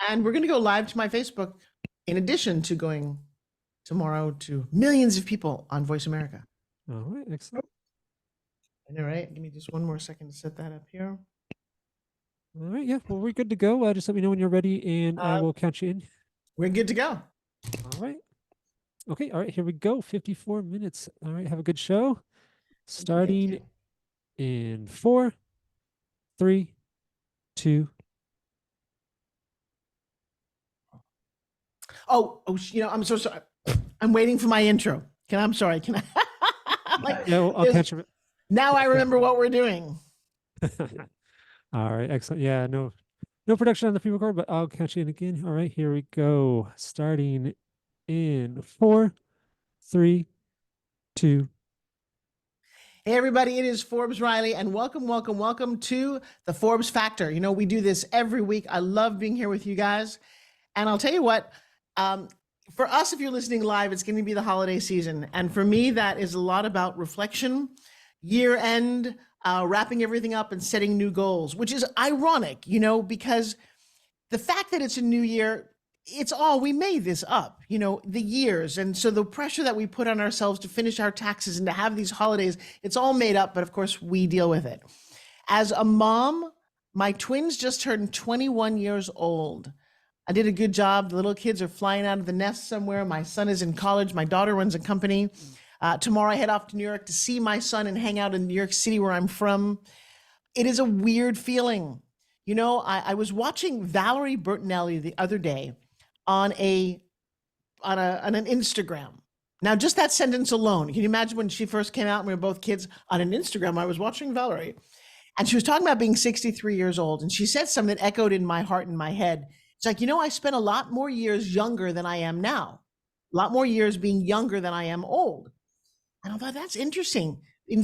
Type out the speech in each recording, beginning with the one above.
And we're going to go live to my Facebook in addition to going tomorrow to millions of people on Voice America. All right, excellent. All right, give me just one more second to set that up here. All right, yeah, well, we're good to go. Just let me know when you're ready, and I will count you in. We're good to go. All right. Okay, all right, here we go. 54 minutes. All right, have a good show. Starting in 4, 3, 2. Oh, I'm so sorry. I'm waiting for my intro. I'm sorry. Can I? Yeah, I'll catch you. Now I remember what we're doing. All right, excellent. Yeah, no production on the pre-record, but I'll catch you in again. All right, here we go. Starting in 4, 3, 2. Hey, everybody, it is Forbes Riley, and welcome to the Forbes Factor. We do this every week. I love being here with you guys. And I'll tell you what, for us, if you're listening live, it's going to be the holiday season. And for me, that is a lot about reflection, year end, wrapping everything up and setting new goals, which is ironic, because the fact that it's a new year, we made this up, the years. And so the pressure that we put on ourselves to finish our taxes and to have these holidays, it's all made up. But of course, we deal with it. As a mom, my twins just turned 21 years old. I did a good job. The little kids are flying out of the nest somewhere. My son is in college. My daughter runs a company. Tomorrow I head off to New York to see my son and hang out in New York City, where I'm from. It is a weird feeling. I was watching Valerie Bertinelli the other day on an Instagram. Now, just that sentence alone, can you imagine when she first came out and we were both kids on an Instagram? I was watching Valerie, and she was talking about being 63 years old. And she said something that echoed in my heart and my head. It's like, I spent a lot more years younger than I am now, a lot more years being younger than I am old. And I thought, that's interesting. And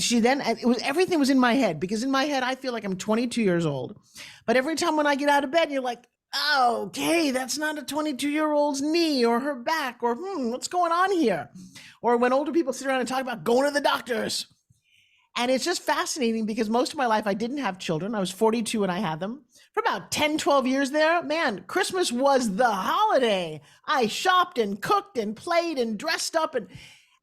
everything was in my head, because in my head, I feel like I'm 22 years old. But every time when I get out of bed, you're like, oh, okay, that's not a 22-year-old's knee or her back, or what's going on here? Or when older people sit around and talk about going to the doctors. And it's just fascinating, because most of my life I didn't have children. I was 42 when I had them. For about 10, 12 years there, man, Christmas was the holiday. I shopped and cooked and played and dressed up.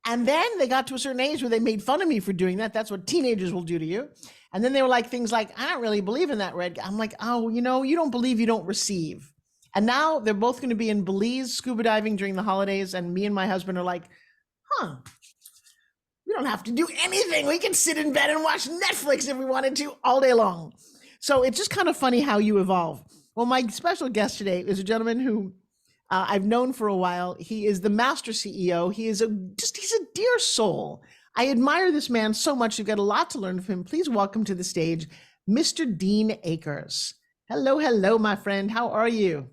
And then they got to a certain age where they made fun of me for doing that. That's what teenagers will do to you. And then they were like, things like, I don't really believe in that, Red. I'm like, oh, you don't believe, you don't receive. And now they're both going to be in Belize scuba diving during the holidays. And me and my husband are like, we don't have to do anything. We can sit in bed and watch Netflix if we wanted to all day long. So it's just kind of funny how you evolve. Well, my special guest today is a gentleman who I've known for a while. He is the master CEO. He's a dear soul. I admire this man so much. You've got a lot to learn from him. Please welcome to the stage, Mr. Dean Akers. Hello, my friend. How are you?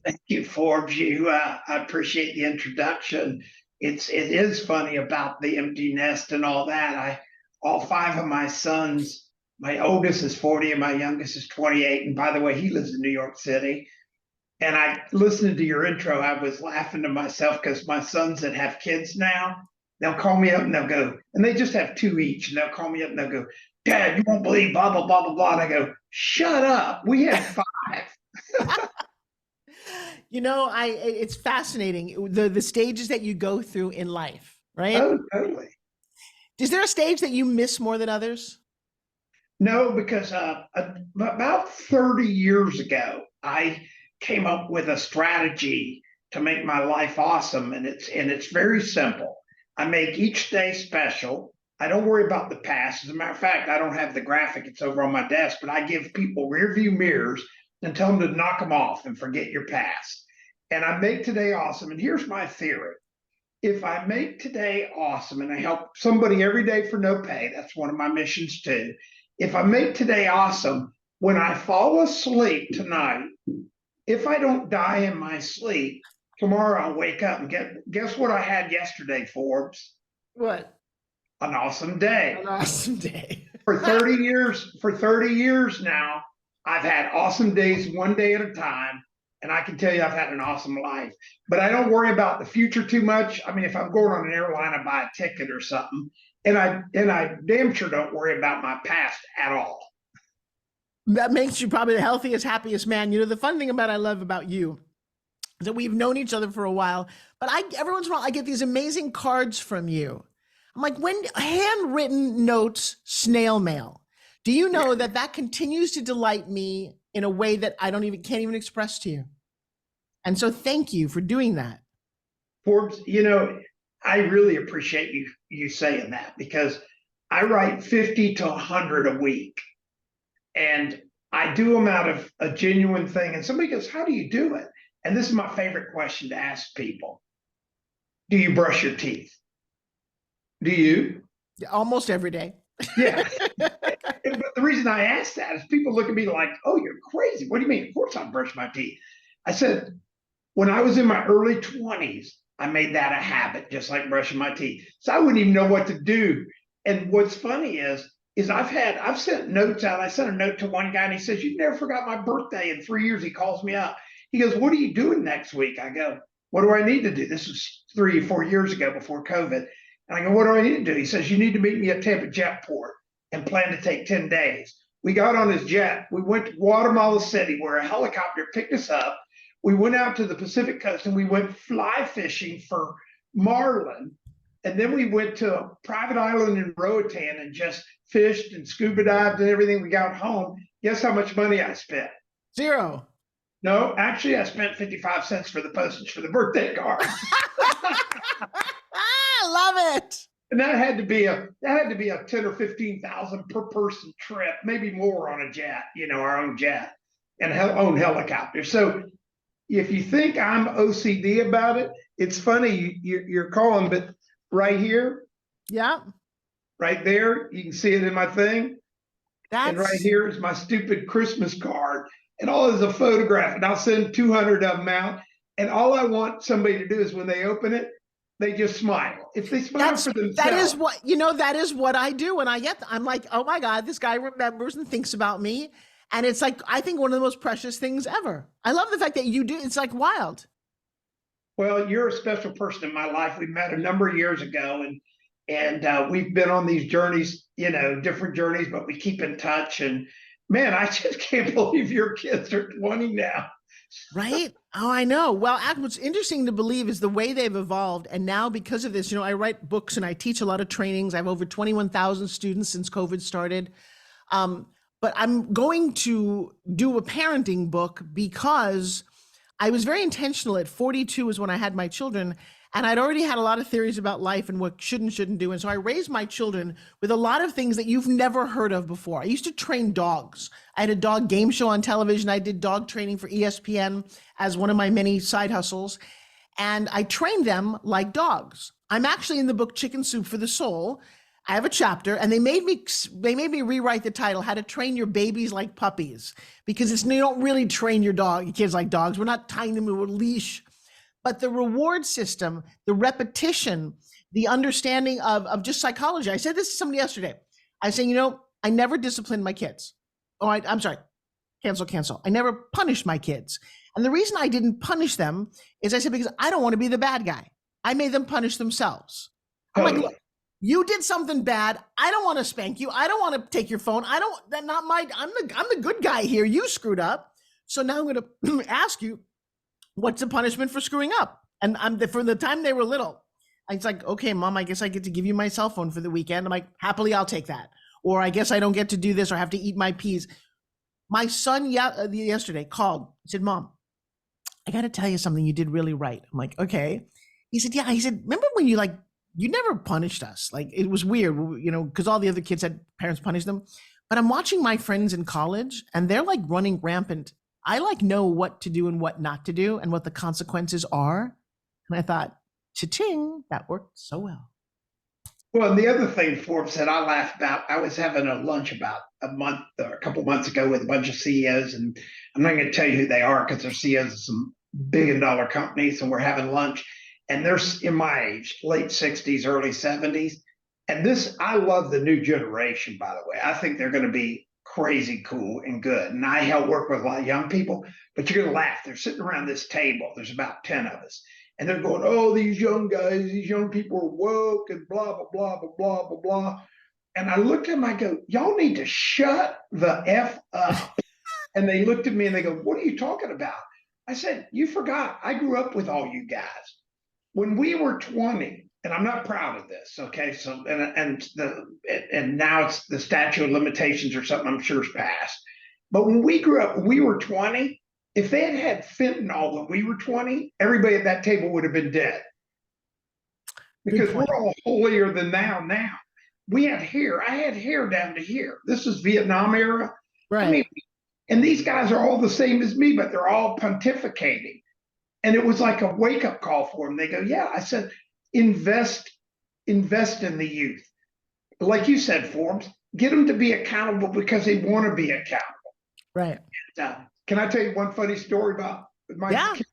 Thank you, Forbes. I appreciate the introduction. It is funny about the empty nest and all that. All 5 of my sons, my oldest is 40 and my youngest is 28. And by the way, he lives in New York City. And I listened to your intro. I was laughing to myself, because my sons that have kids now, they'll call me up and they'll go, and they just have 2 each. And they'll call me up and they'll go, Dad, you won't believe blah, blah, blah, blah, blah. And I go, shut up. We have 5. It's fascinating, the stages that you go through in life, right? Oh, totally. Is there a stage that you miss more than others? No, because about 30 years ago, I came up with a strategy to make my life awesome. And it's very simple. I make each day special. I don't worry about the past. As a matter of fact, I don't have the graphic. It's over on my desk, but I give people rear view mirrors and tell them to knock them off and forget your past. And I make today awesome. And here's my theory. If I make today awesome, and I help somebody every day for no pay, that's one of my missions too. If I make today awesome, when I fall asleep tonight, if I don't die in my sleep, tomorrow I'll wake up and guess what I had yesterday, Forbes? What? An awesome day. An awesome day. For 30 years now, I've had awesome days, one day at a time. And I can tell you I've had an awesome life. But I don't worry about the future too much. I mean, if I'm going on an airline, I buy a ticket or something. And I damn sure don't worry about my past at all. That makes you probably the healthiest, happiest man. You know, the fun thing I love about you is that we've known each other for a while, but every once in a while I get these amazing cards from you. I'm like, when handwritten notes, snail mail. Do you know that continues to delight me in a way that I can't even express to you? And so thank you for doing that. Forbes, I really appreciate you saying that, because I write 50 to 100 a week, and I do them out of a genuine thing. And somebody goes, how do you do it? And this is my favorite question to ask people. Do you brush your teeth? Do you? Almost every day. Yeah. But the reason I ask that is people look at me like, oh, you're crazy. What do you mean? Of course I brush my teeth. I said, when I was in my early 20s, I made that a habit, just like brushing my teeth. So I wouldn't even know what to do. And what's funny is I've sent notes out. I sent a note to one guy and he says, you never forgot my birthday in 3 years. He calls me up. He goes, what are you doing next week? I go, what do I need to do? This was 3 or 4 years ago before COVID. And I go, what do I need to do? He says, you need to meet me at Tampa Jetport and plan to take 10 days. We got on his jet. We went to Guatemala City where a helicopter picked us up. We went out to the Pacific coast and we went fly fishing for marlin. And then we went to a private island in Roatan and just fished and scuba dived and everything. We got home. Guess how much money I spent? Zero. No, actually, I spent 55 cents for the postage for the birthday card. I love it. And that had to be a 10 or 15,000 per person trip, maybe more on a jet, our own jet and own helicopter. So if you think I'm OCD about it, it's funny you're calling, but right here, yeah, right there, you can see it in my thing. And right here is my stupid Christmas card, and all is a photograph, and I'll send 200 of them out. And all I want somebody to do is when they open it, they just smile. If they smile for themselves. That is what I do when I get them. I'm like, oh my God, this guy remembers and thinks about me. And it's like, I think one of the most precious things ever. I love the fact that you do. It's like wild. Well, you're a special person in my life. We met a number of years ago, and we've been on these journeys, different journeys, but we keep in touch. And man, I just can't believe your kids are 20 now. Right? Oh, I know. Well, what's interesting to believe is the way they've evolved. And now because of this, I write books and I teach a lot of trainings. I have over 21,000 students since COVID started. But I'm going to do a parenting book because I was very intentional. At 42 is when I had my children, and I'd already had a lot of theories about life and what should and shouldn't do. And so I raised my children with a lot of things that you've never heard of before. I used to train dogs. I had a dog game show on television. I did dog training for ESPN as one of my many side hustles. And I trained them like dogs. I'm actually in the book Chicken Soup for the Soul. I have a chapter, and they made me rewrite the title, How to Train Your Babies Like Puppies, because you don't really train your kids like dogs. We're not tying them to a leash. But the reward system, the repetition, the understanding of just psychology. I said this to somebody yesterday. I said, I never disciplined my kids. Oh, I'm sorry. Cancel. I never punished my kids. And the reason I didn't punish them is I said, because I don't want to be the bad guy. I made them punish themselves. I'm like, look, you did something bad. I don't want to spank you. I don't want to take your phone. I'm the good guy here. You screwed up. So now I'm going to ask you, what's the punishment for screwing up? And from the time they were little, it's like, okay, Mom, I guess I get to give you my cell phone for the weekend. I'm like, happily, I'll take that. Or I guess I don't get to do this or have to eat my peas. My son yesterday called. He said, Mom, I got to tell you something you did really right. I'm like, okay. He said, yeah. He said, remember when you never punished us? Like, it was weird, because all the other kids had parents punish them. But I'm watching my friends in college and they're like running rampant. I know what to do and what not to do and what the consequences are. And I thought, cha-ching, that worked so well. Well, and the other thing Forbes said, I laughed about, I was having a lunch about a couple months ago with a bunch of CEOs, and I'm not going to tell you who they are because they're CEOs of some billion-dollar companies, and we're having lunch, and they're in my age, late 60s, early 70s. And I love the new generation, by the way. I think they're going to be crazy cool and good. And I help work with a lot of young people, but you're going to laugh. They're sitting around this table. There's about 10 of us. And they're going, oh, these young guys, these young people are woke and blah, blah, blah, blah, blah, blah, blah. And I looked at them, I go, y'all need to shut the F up. And they looked at me and they go, what are you talking about? I said, you forgot, I grew up with all you guys. When we were 20, and I'm not proud of this, okay? So, and now it's the statute of limitations or something I'm sure is passed. But when we grew up, when we were 20, if they had had fentanyl when we were 20, everybody at that table would have been dead. Because we're all holier than thou now. We had hair. I had hair down to here. This is Vietnam era. Right. I mean, and these guys are all the same as me, but they're all pontificating. And it was like a wake-up call for them. They go, yeah. I said, invest in the youth. Like you said, Forbes, get them to be accountable because they want to be accountable. Right. Can I tell you one funny story about my kids?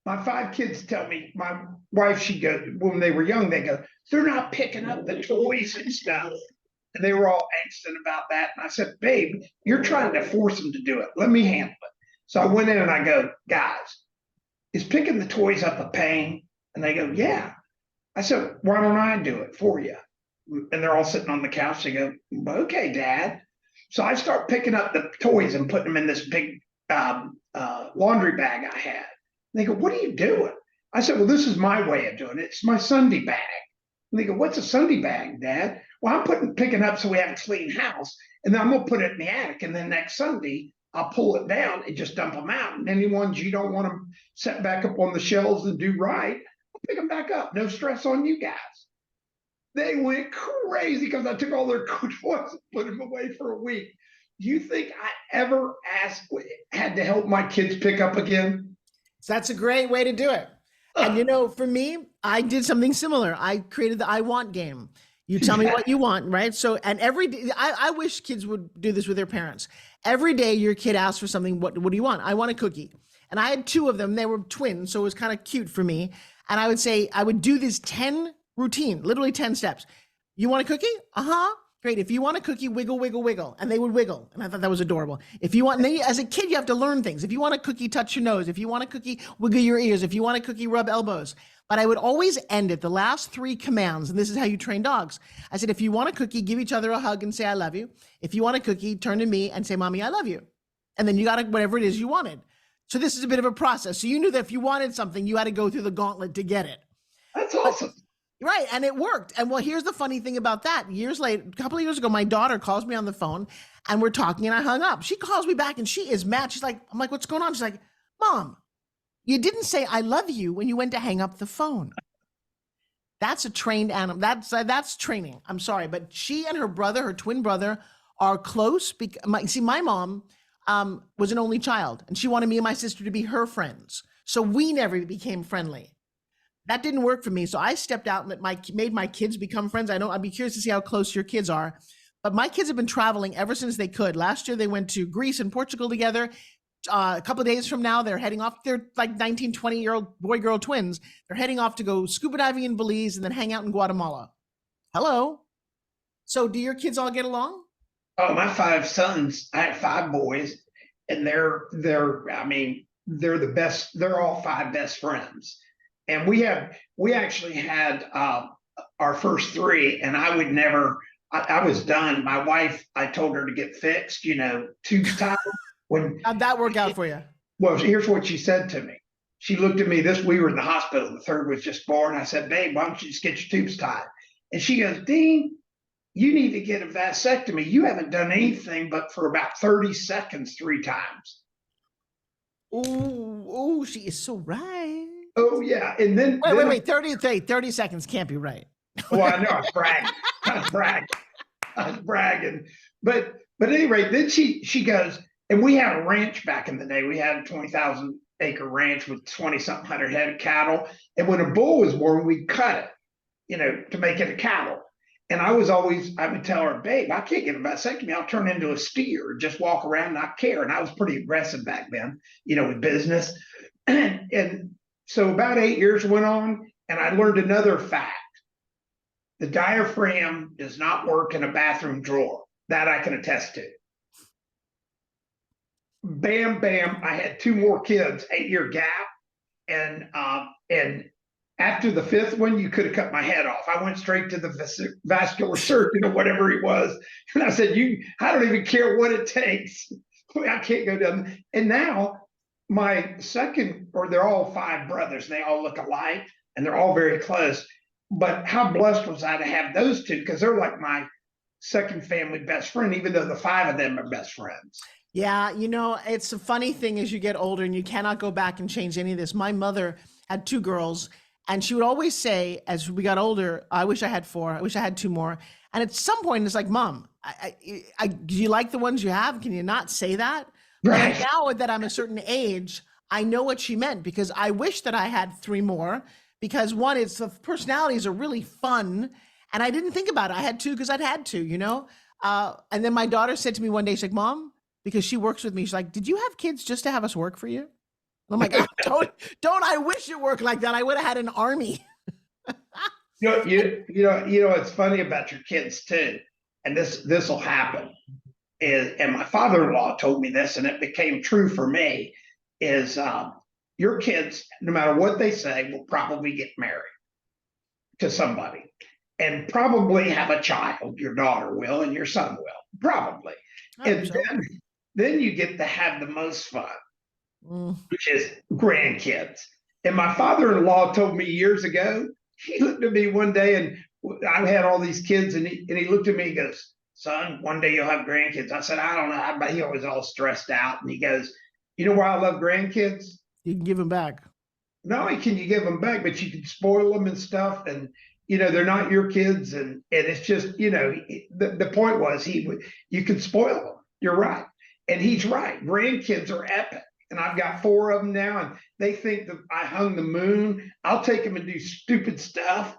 My 5 kids tell me, my wife, she goes, when they were young, they go, they're not picking up the toys and stuff. And they were all angsting about that. And I said, babe, you're trying to force them to do it. Let me handle it. So I went in and I go, guys, is picking the toys up a pain? And they go, yeah. I said, why don't I do it for you? And they're all sitting on the couch. They go, okay, Dad. So I start picking up the toys and putting them in this big laundry bag I had. And they go, what are you doing? I said, well, this is my way of doing it. It's my Sunday bag. And they go, what's a Sunday bag, Dad? Well, I'm picking up so we have a clean house. And then I'm going to put it in the attic. And then next Sunday, I'll pull it down and just dump them out. And any ones you don't want to set back up on the shelves and do right, I'll pick them back up. No stress on you guys. They went crazy because I took all their toys and put them away for a week. Do you think I ever had to help my kids pick up again? So that's a great way to do it. And you know, for me, I did something similar. I created the I want game. You tell me what you want, right? So, and every day, I wish kids would do this with their parents. Every day your kid asks for something, what do you want? I want a cookie. And I had 2 of them. They were twins, so it was kind of cute for me. And I would say, I would do this 10 routine, literally 10 steps. You want a cookie? Uh-huh. Great. If you want a cookie, wiggle, wiggle, wiggle. And they would wiggle. And I thought that was adorable. If you want, and then as a kid, you have to learn things. If you want a cookie, touch your nose. If you want a cookie, wiggle your ears. If you want a cookie, rub elbows. But I would always end it, the last 3 commands, and this is how you train dogs. I said, if you want a cookie, give each other a hug and say, I love you. If you want a cookie, turn to me and say, Mommy, I love you. And then you got whatever it is you wanted. So this is a bit of a process. So you knew that if you wanted something, you had to go through the gauntlet to get it. That's awesome. Right. And it worked. And well, here's the funny thing about that. Years later, a couple of years ago, my daughter calls me on the phone and we're talking and I hung up. She calls me back and she is mad. She's like, I'm like, what's going on? She's like, Mom, you didn't say I love you when you went to hang up the phone. That's a trained animal. That's training. I'm sorry. But she and her brother, her twin brother, are close. My mom was an only child and she wanted me and my sister to be her friends. So we never became friendly. That didn't work for me. So I stepped out and made my kids become friends. I'd be curious to see how close your kids are. But my kids have been traveling ever since they could. Last year, they went to Greece and Portugal together. A couple of days from now, they're heading off. They're like 19, 20-year-old boy-girl twins. They're heading off to go scuba diving in Belize and then hang out in Guatemala. Hello. So do your kids all get along? Oh, my 5 sons, I have 5 boys, and they're the best. They're all 5 best friends. And we actually had our first 3, and I would never, I was done. My wife, I told her to get fixed, tubes tied. How'd that work out for you? Well, here's what she said to me. She looked at me, we were in the hospital, the 3rd was just born. I said, babe, why don't you just get your tubes tied? And she goes, Dean, you need to get a vasectomy. You haven't done anything but for about 30 seconds 3 times. Oh, she is so right. Oh, yeah. And then wait, 30 seconds can't be right. Well, I know I was bragging. But at any rate, then she goes, and we had a ranch back in the day. We had a 20,000 acre ranch with 20-something hundred head of cattle. And when a bull was born, we'd cut it, to make it a cattle. And I would tell her, babe, I can't get a vasectomy. I'll turn into a steer, just walk around and not care. And I was pretty aggressive back then, with business. And so about 8 years went on, and I learned another fact. The diaphragm does not work in a bathroom drawer. That I can attest to. Bam, bam. I had 2 more kids, 8-year gap. And after the fifth one, you could have cut my head off. I went straight to the vascular surgeon or whatever he was. And I said, I don't even care what it takes. I can't go down. And now my second, or they're all five brothers, and they all look alike and they're all very close. But how blessed was I to have those two? Because they're like my second family best friend, even though the five of them are best friends. Yeah, it's a funny thing as you get older and you cannot go back and change any of this. My mother had two girls, and she would always say, as we got older, I wish I had four. I wish I had two more. And at some point, it's like, Mom, do you like the ones you have? Can you not say that? Right. But now that I'm a certain age, I know what she meant, because I wish that I had three more, because one, it's the personalities are really fun. And I didn't think about it. I had two because I'd had to, and then my daughter said to me one day, she's like, Mom, because she works with me, she's like, did you have kids just to have us work for you? And I'm like, don't I wish it worked like that. I would have had an army. It's funny about your kids too. And this will happen. And my father-in-law told me this, and it became true for me, is your kids, no matter what they say, will probably get married to somebody and probably have a child. Your daughter will, and your son will, probably. And then you get to have the most fun, which is grandkids. And my father-in-law told me years ago, he looked at me one day, and I had all these kids, and he looked at me and goes, son, one day you'll have grandkids. I said, I don't know. But he was all stressed out. And he goes, you know why I love grandkids? You can give them back. Not only can you give them back, but you can spoil them and stuff. And, they're not your kids. And it's just, the point was you can spoil them. You're right. And he's right. Grandkids are epic. And I've got four of them now, and they think that I hung the moon. I'll take them and do stupid stuff,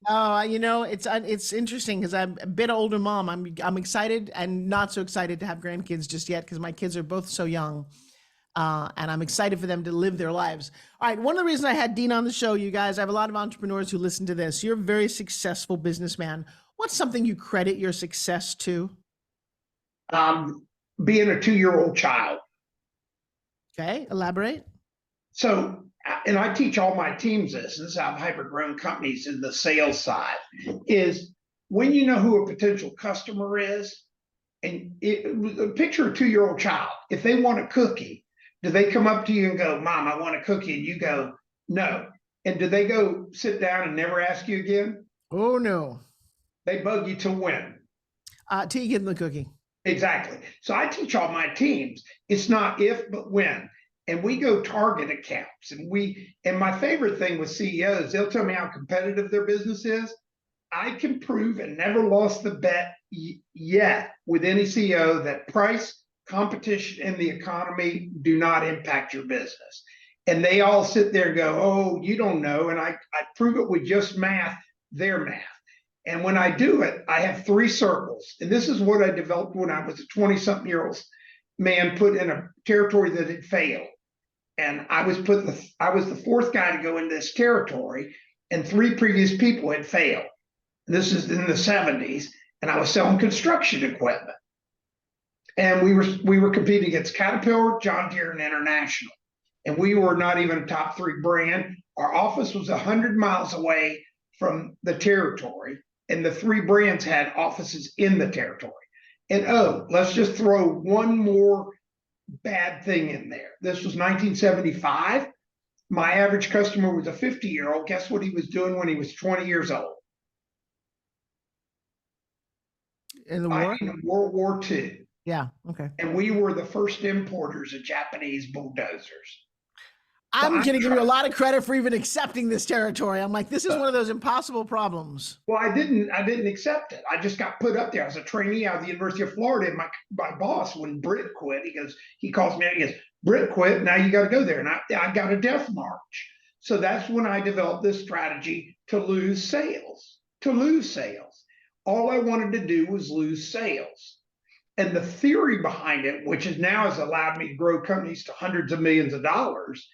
Oh, it's interesting because I'm a bit older mom. I'm excited and not so excited to have grandkids just yet, because my kids are both so young. And I'm excited for them to live their lives. All right. One of the reasons I had Dean on the show, you guys, I have a lot of entrepreneurs who listen to this. You're a very successful businessman. What's something you credit your success to? Being a 2-year-old child. Okay. Elaborate. So, and I teach all my teams this is how I've hyper-grown companies in the sales side, is when you know who a potential customer is, and picture a 2-year-old child. If they want a cookie, do they come up to you and go, Mom, I want a cookie? And you go, no. And do they go sit down and never ask you again? Oh, no. They bug you to win. Till you give them the cookie. Exactly. So I teach all my teams, it's not if, but when. And we go target accounts. And my favorite thing with CEOs, they'll tell me how competitive their business is. I can prove, and never lost the bet yet with any CEO, that price, competition, and the economy do not impact your business. And they all sit there and go, oh, you don't know. And I prove it with just math, their math. And when I do it, I have 3 circles. And this is what I developed when I was a 20-something-year-old man put in a territory that had failed. And I was the 4th guy to go into this territory, and 3 previous people had failed. And this is in the 70s, and I was selling construction equipment. And we were competing against Caterpillar, John Deere, and International. And we were not even a top 3 brand. Our office was 100 miles away from the territory, and the 3 brands had offices in the territory. And let's just throw one more bad thing in there. This was 1975. My average customer was a 50-year-old. Guess what he was doing when he was 20 years old? In the war? In World War II. Yeah. Okay. And we were the first importers of Japanese bulldozers. I'm going to give you a lot of credit for even accepting this territory. I'm like, this is one of those impossible problems. Well, I didn't accept it. I just got put up there. I was a trainee out of the University of Florida. And my boss, when Britt quit, he calls me out, he goes, Britt quit, now you got to go there. And I got a death march. So that's when I developed this strategy to lose sales. All I wanted to do was lose sales. And the theory behind it, which has allowed me to grow companies to hundreds of millions of dollars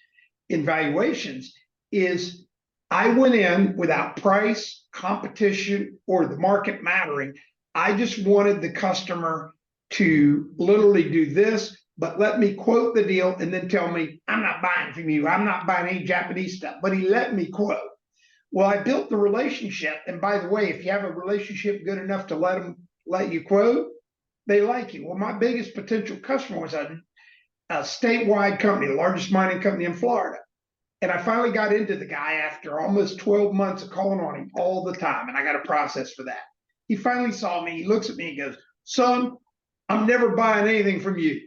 in valuations, is I went in without price, competition, or the market mattering. I just wanted the customer to literally do this, but let me quote the deal and then tell me, I'm not buying from you. I'm not buying any Japanese stuff. But he let me quote. Well, I built the relationship. And by the way, if you have a relationship good enough to let you quote, they like you. Well, my biggest potential customer was a statewide company, the largest mining company in Florida. And I finally got into the guy after almost 12 months of calling on him all the time. And I got a process for that. He finally saw me. He looks at me and goes, son, I'm never buying anything from you.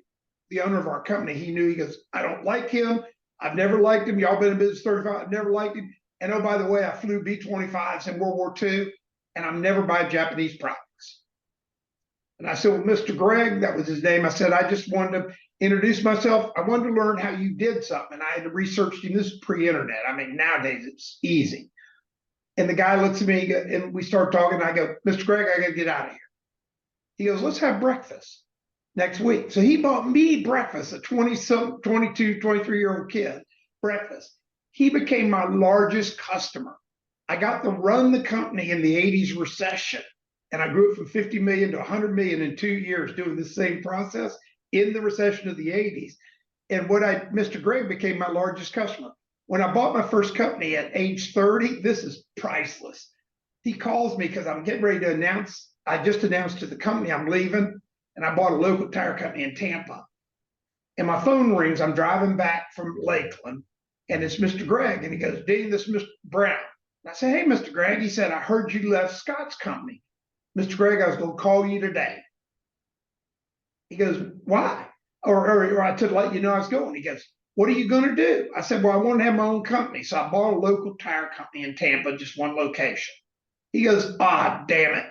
The owner of our company, he knew, he goes, I don't like him. I've never liked him. Y'all been in business 35. I've never liked him. And oh, by the way, I flew B-25s in World War II, and I'm never buying Japanese products. And I said, well, Mr. Greg, that was his name. I said, I just wanted to introduce myself. I wanted to learn how you did something. And I had to research him. This is pre-internet. I mean, nowadays it's easy. And the guy looks at me and we start talking. I go, Mr. Greg, I got to get out of here. He goes, let's have breakfast next week. So he bought me breakfast, a 22, 23-year-old kid, breakfast. He became my largest customer. I got to run the company in the 80s recession. And I grew it from 50 million to 100 million in 2 years doing the same process in the recession of the 80s. And Mr. Greg became my largest customer. When I bought my first company at age 30, this is priceless. He calls me because I'm getting ready to announce, I just announced to the company I'm leaving, and I bought a local tire company in Tampa. And my phone rings, I'm driving back from Lakeland, and it's Mr. Greg. And he goes, Dean, this is Mr. Brown. And I said, hey, Mr. Greg. He said, I heard you left Scott's company. Mr. Greg, I was going to call you today. He goes, why? Or I said, let you know I was going. He goes, what are you going to do? I said, well, I want to have my own company. So I bought a local tire company in Tampa, just one location. He goes, damn it.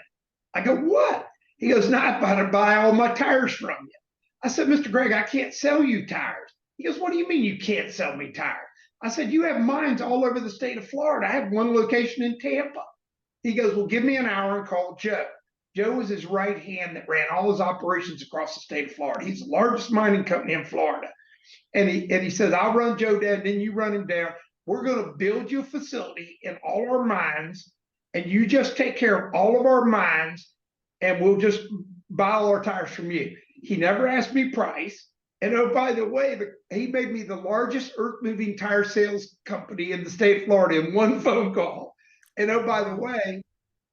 I go, what? He goes, now I'm about to buy all my tires from you. I said, Mr. Greg, I can't sell you tires. He goes, what do you mean you can't sell me tires? I said, you have mines all over the state of Florida. I have one location in Tampa. He goes, well, give me an hour and call Joe. Joe was his right hand that ran all his operations across the state of Florida. He's the largest mining company in Florida. And he says, I'll run Joe down, then you run him down. We're going to build you a facility in all our mines, and you just take care of all of our mines, and we'll just buy all our tires from you. He never asked me price. And oh, by the way, he made me the largest earth-moving tire sales company in the state of Florida in one phone call. And oh, by the way,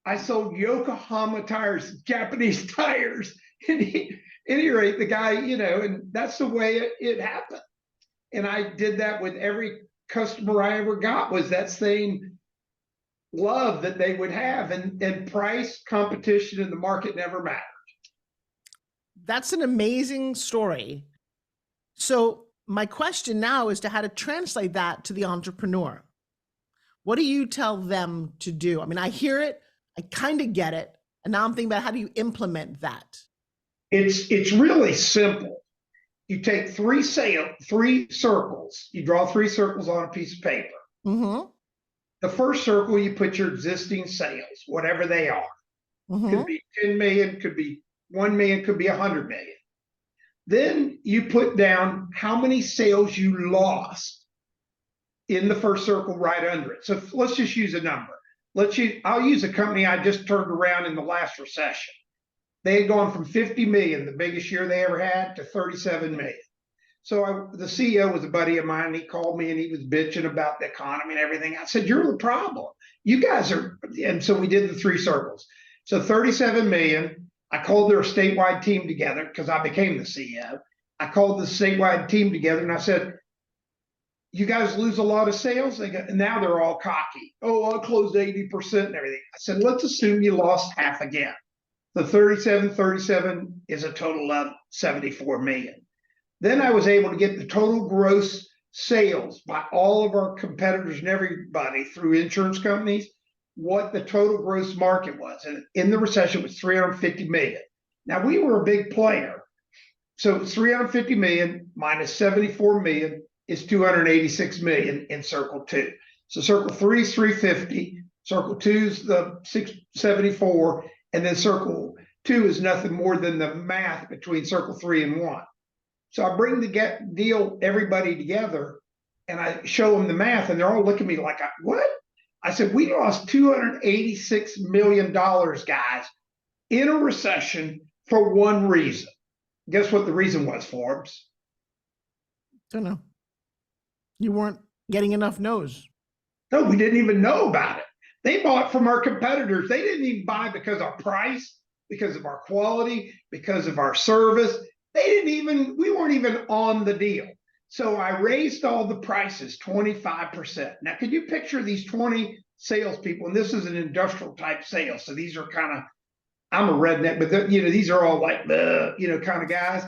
I sold Yokohama tires, Japanese tires. And at any rate, the guy, and that's the way it happened. And I did that with every customer I ever got, was that same love that they would have. And price, competition, and the market never mattered. That's an amazing story. So my question now is to how to translate that to the entrepreneur. What do you tell them to do? I mean, I hear it, I kind of get it. And now I'm thinking about how do you implement that? It's really simple. You take three circles. You draw 3 circles on a piece of paper. Mm-hmm. The first circle, you put your existing sales, whatever they are. Mm-hmm. Could be 10 million, could be 1 million, could be 100 million. Then you put down how many sales you lost in the first circle right under it. So let's just use a number. I'll use a company I just turned around in the last recession. They had gone from 50 million, the biggest year they ever had, to 37 million. So the CEO was a buddy of mine, and he called me and he was bitching about the economy and everything. I said, you're the problem. You guys are, and so we did the 3 circles. So 37 million, I called their statewide team together because I became the CEO. I called the statewide team together and I said, you guys lose a lot of sales? And now they're all cocky. Oh, I'll close 80% and everything. I said, let's assume you lost half again. The 37 is a total of 74 million. Then I was able to get the total gross sales by all of our competitors and everybody through insurance companies, what the total gross market was. And in the recession, it was 350 million. Now, we were a big player. So 350 million minus 74 million is 286 million in circle 2. So circle 3 is 350, circle 2 is the 674, and then circle 2 is nothing more than the math between circle 3 and 1. So I bring the everybody together, and I show them the math, and they're all looking at me like, what? I said, we lost $286 million, guys, in a recession for one reason. Guess what the reason was, Forbes? Don't know. You weren't getting enough no's. No, we didn't even know about it. They bought from our competitors. They didn't even buy because of our price, because of our quality, because of our service. We weren't even on the deal. So I raised all the prices 25%. Now, can you picture these 20 salespeople? And this is an industrial type sales. So these are kind of, I'm a redneck, but these are all like the, kind of guys.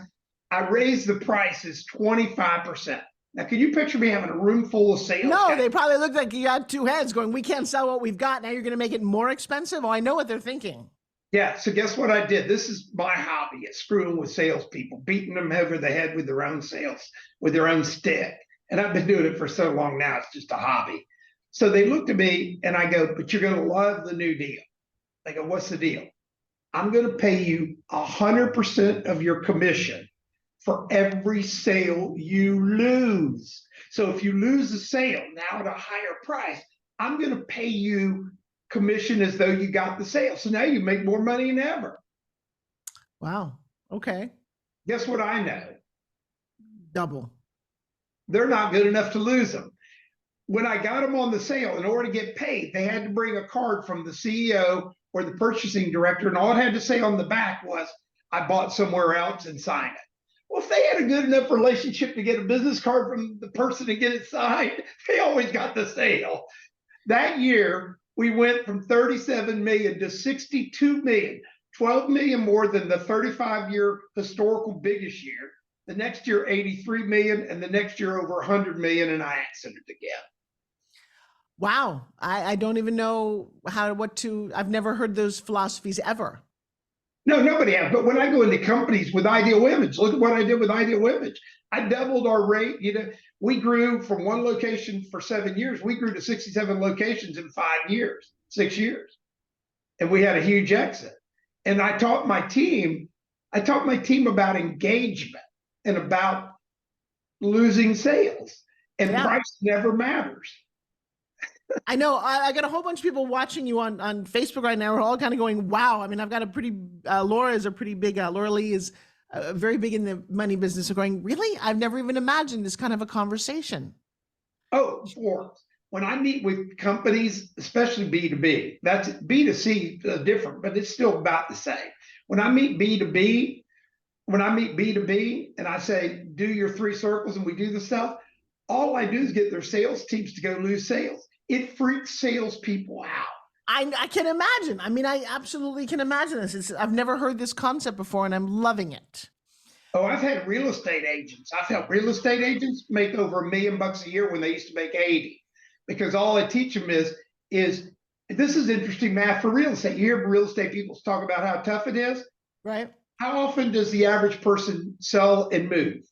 I raised the prices 25%. Now, can you picture me having a room full of sales No, guys? they probably look like you had two heads going, we can't sell what we've got. Now you're going to make it more expensive. Oh, I know what they're thinking. Yeah. So guess what I did? This is my hobby. It's screwing with salespeople, beating them over the head with their own sales, with their own stick. And I've been doing it for so long now, it's just a hobby. So they looked at me and I go, but you're going to love the new deal. They go, what's the deal? I'm going to pay you 100% of your commission for every sale you lose. So if you lose a sale now at a higher price, I'm going to pay you commission as though you got the sale. So now you make more money than ever. Wow. Okay. Guess what I know? Double. They're not good enough to lose them. When I got them on the sale, in order to get paid, they had to bring a card from the CEO or the purchasing director, and all it had to say on the back was, I bought somewhere else, and sign it. Well, if they had a good enough relationship to get a business card from the person and get it signed, they always got the sale. That year, we went from 37 million to 62 million, 12 million more than the 35-year historical biggest year. The next year, 83 million, and the next year over 100 million, and I exited again. Wow. I don't even know I've never heard those philosophies ever. No, nobody has. But when I go into companies with Ideal Image, look at what I did with Ideal Image. I doubled our rate. We grew from one location for 7 years. We grew to 67 locations in 5 years, 6 years. And we had a huge exit. And I taught my team about engagement and about losing sales. And price never matters. I know. I got a whole bunch of people watching you on Facebook right now. We're all kind of going, wow. I mean, I've got Laura is a pretty big, Laura Lee is very big in the money business. Of going, really? I've never even imagined this kind of a conversation. Oh, Forbes. When I meet with companies, especially B2B, that's B2C different, but it's still about the same. When I meet B2B, and I say, do your 3 circles and we do the stuff, all I do is get their sales teams to go lose sales. It freaks salespeople out. I can imagine. I mean, I absolutely can imagine this. I've never heard this concept before, and I'm loving it. Oh, I've had real estate agents. I've helped real estate agents make over $1 million a year when they used to make 80, because all I teach them is this is interesting math for real estate. You hear real estate people talk about how tough it is, right? How often does the average person sell and move?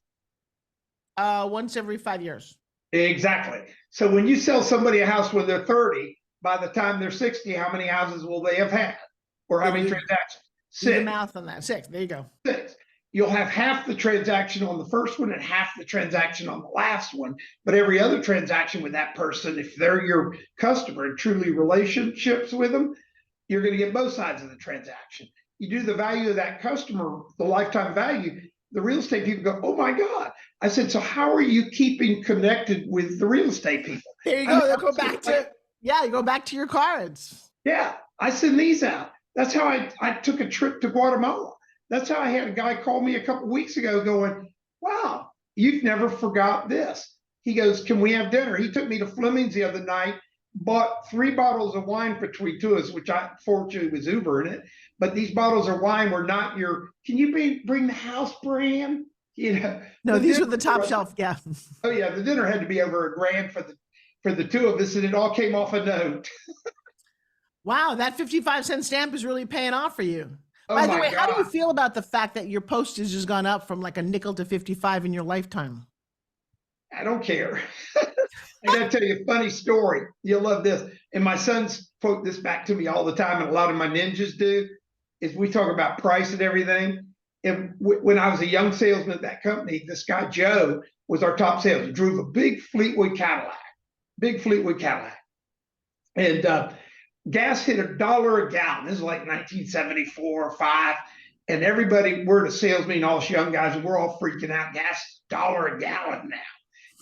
Once every 5 years. Exactly. So when you sell somebody a house when they're 30, by the time they're 60, how many houses will they have had? Or how many transactions? 6. Do the math on that. 6. There you go. 6. You'll have half the transaction on the first one and half the transaction on the last one. But every other transaction with that person, if they're your customer and truly relationships with them, you're going to get both sides of the transaction. You do the value of that customer, the lifetime value, the real estate people go, oh my God. I said, so how are you keeping connected with the real estate people? There you go. They'll go back to, you go back to your cards. Yeah, I send these out. That's how I took a trip to Guatemala. That's how I had a guy call me a couple of weeks ago going, wow, you've never forgot this. He goes, can we have dinner? He took me to Fleming's the other night, bought 3 bottles of wine between 2 of us, which I fortunately was Uber in it. But these bottles of wine were not can you bring the house brand? No, these were the top shelf. Yeah. Oh yeah, the dinner had to be over $1,000 for the 2 of us, and it all came off a note. Wow, that 55-cent stamp is really paying off for you. Oh, by the way, God. How do you feel about the fact that your postage has gone up from like a nickel to 55 in your lifetime? I don't care. I got to tell you a funny story. You'll love this. And my sons quote this back to me all the time, and a lot of my ninjas do, is we talk about price and everything. And when I was a young salesman at that company, this guy, Joe, was our top salesman. He drove a big Fleetwood Cadillac. And gas hit $1 a gallon. This is like 1974 or 5. And everybody, we're at a sales meeting, all us young guys, and we're all freaking out. Gas $1 a gallon now.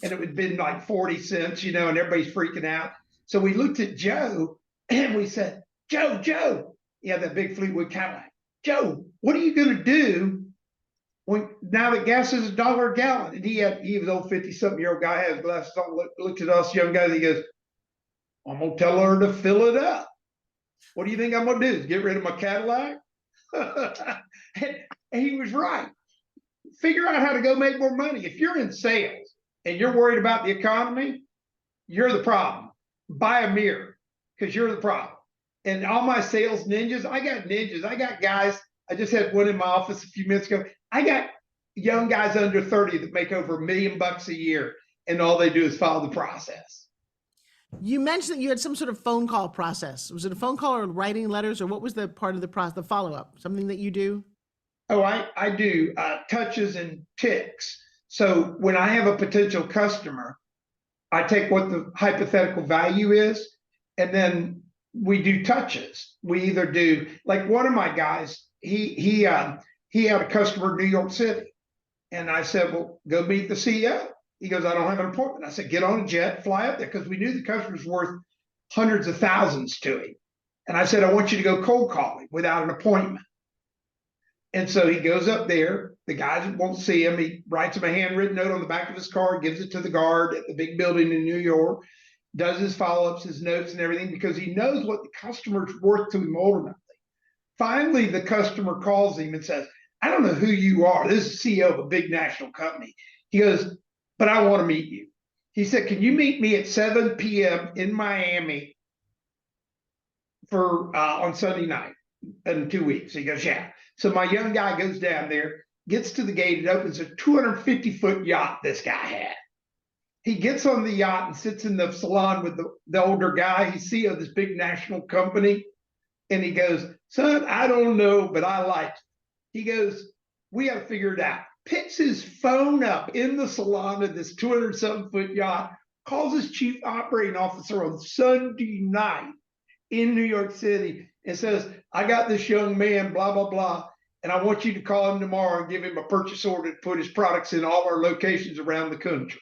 and it had been like 40 cents, and everybody's freaking out. So we looked at Joe and we said, Joe, yeah, that big Fleetwood Cadillac. Joe, what are you going to do now that gas is $1 a gallon? And he was an old 50-something-year-old guy, had his glasses on, looked at us young guys, and he goes, I'm going to tell her to fill it up. What do you think I'm going to do? Is get rid of my Cadillac? and he was right. Figure out how to go make more money. If you're in sales and you're worried about the economy, you're the problem. Buy a mirror, because you're the problem. And all my sales ninjas, I got guys. I just had one in my office a few minutes ago. I got young guys under 30 that make over $1 million a year, and all they do is follow the process. You mentioned that you had some sort of phone call process. Was it a phone call or writing letters, or what was the part of the process, the follow-up? Something that you do? Oh, I do touches and ticks. So when I have a potential customer, I take what the hypothetical value is, and then we do touches. We either do, like one of my guys, he had a customer in New York City, and I said, well, go meet the CEO. He goes, I don't have an appointment. I said, get on a jet, fly up there, because we knew the customer's worth hundreds of thousands to him. And I said, I want you to go cold call him without an appointment. And so he goes up there. The guys won't see him. He writes him a handwritten note on the back of his car, gives it to the guard at the big building in New York, does his follow-ups, his notes and everything, because he knows what the customer's worth to him ultimately. Finally, the customer calls him and says, I don't know who you are. This is the CEO of a big national company. He goes, but I want to meet you. He said, can you meet me at 7 p.m. in Miami for on Sunday night in 2 weeks? He goes, yeah. So my young guy goes down there, gets to the gate, it opens a 250-foot yacht this guy had. He gets on the yacht and sits in the salon with the older guy. He's CEO of this big national company. And he goes, son, I don't know, but I like it. He goes, we got to figure it out. Picks his phone up in the salon of this 200-something-foot yacht, calls his chief operating officer on Sunday night in New York City and says, I got this young man, blah, blah, blah, and I want you to call him tomorrow and give him a purchase order to put his products in all our locations around the country.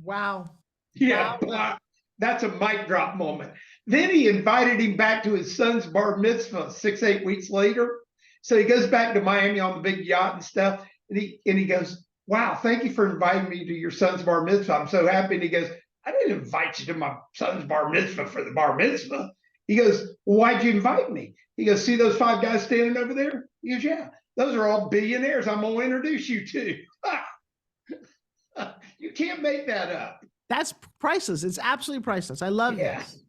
Wow. Yeah, Wow. that's a mic drop moment. Then he invited him back to his son's bar mitzvah 6-8 weeks later. So he goes back to Miami on the big yacht and stuff. And he goes, wow, thank you for inviting me to your son's bar mitzvah. I'm so happy. And he goes, I didn't invite you to my son's bar mitzvah for the bar mitzvah. He goes, well, why'd you invite me? He goes, see those 5 guys standing over there? He goes, yeah, those are all billionaires I'm going to introduce you to. You can't make that up. That's priceless. It's absolutely priceless. I love this.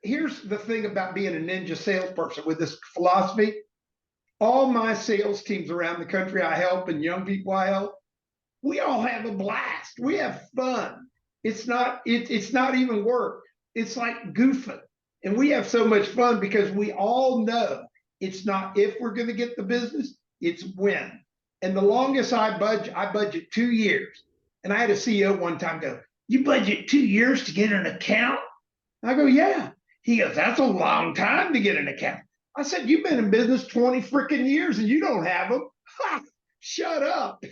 Here's the thing about being a ninja salesperson with this philosophy. All my sales teams around the country I help and young people I help, we all have a blast. We have fun. It's not even work. It's like goofing. And we have so much fun because we all know it's not if we're going to get the business, it's when. And the longest I budget 2 years. And I had a CEO one time go, you budget 2 years to get an account? I go, yeah. He goes, that's a long time to get an account. I said, you've been in business 20 freaking years and you don't have them. Ha, shut up.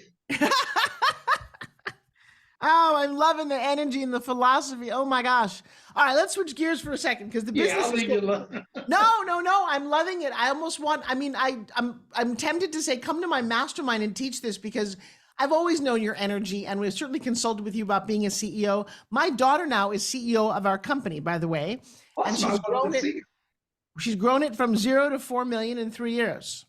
Oh, I'm loving the energy and the philosophy. Oh my gosh. All right, let's switch gears for a second because the business I'll leave you alone. No, I'm loving it. I almost want, I'm tempted to say, come to my mastermind and teach this because I've always known your energy and we've certainly consulted with you about being a CEO. My daughter now is CEO of our company, by the way. Awesome. And she's grown it from 0 to 4 million in 3 years.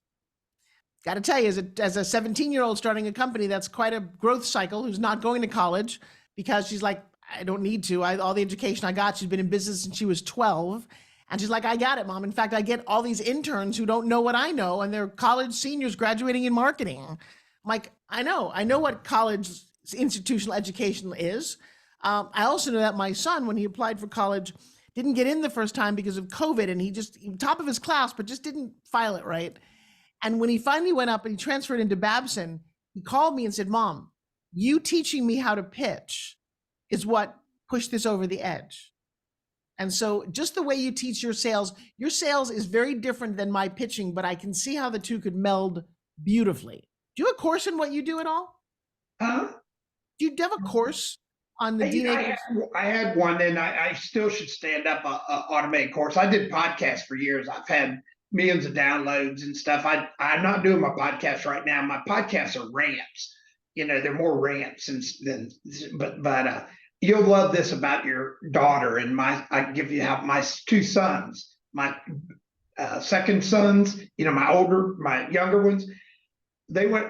Got to tell you, as a 17-year-old starting a company, that's quite a growth cycle, who's not going to college because she's like, I don't need to. All the education I got, she's been in business since she was 12. And she's like, I got it, Mom. In fact, I get all these interns who don't know what I know, and they're college seniors graduating in marketing. I'm like, I know what college institutional education is. I also know that my son, when he applied for college, didn't get in the first time because of COVID, and he top of his class, but just didn't file it right. And when he finally went up and he transferred into Babson, he called me and said, Mom, you teaching me how to pitch is what pushed this over the edge. And so just the way you teach your sales is very different than my pitching, but I can see how the two could meld beautifully. Do you have a course in what you do at all? Huh? Do you have a course on the Dean Akers? I had one, and I still should stand up a automated course. I did podcasts for years. I've had millions of downloads and stuff. I'm not doing my podcast right now. My podcasts are rants. They're more rants but you'll love this about your daughter and I give you my two sons, my second sons, my younger ones.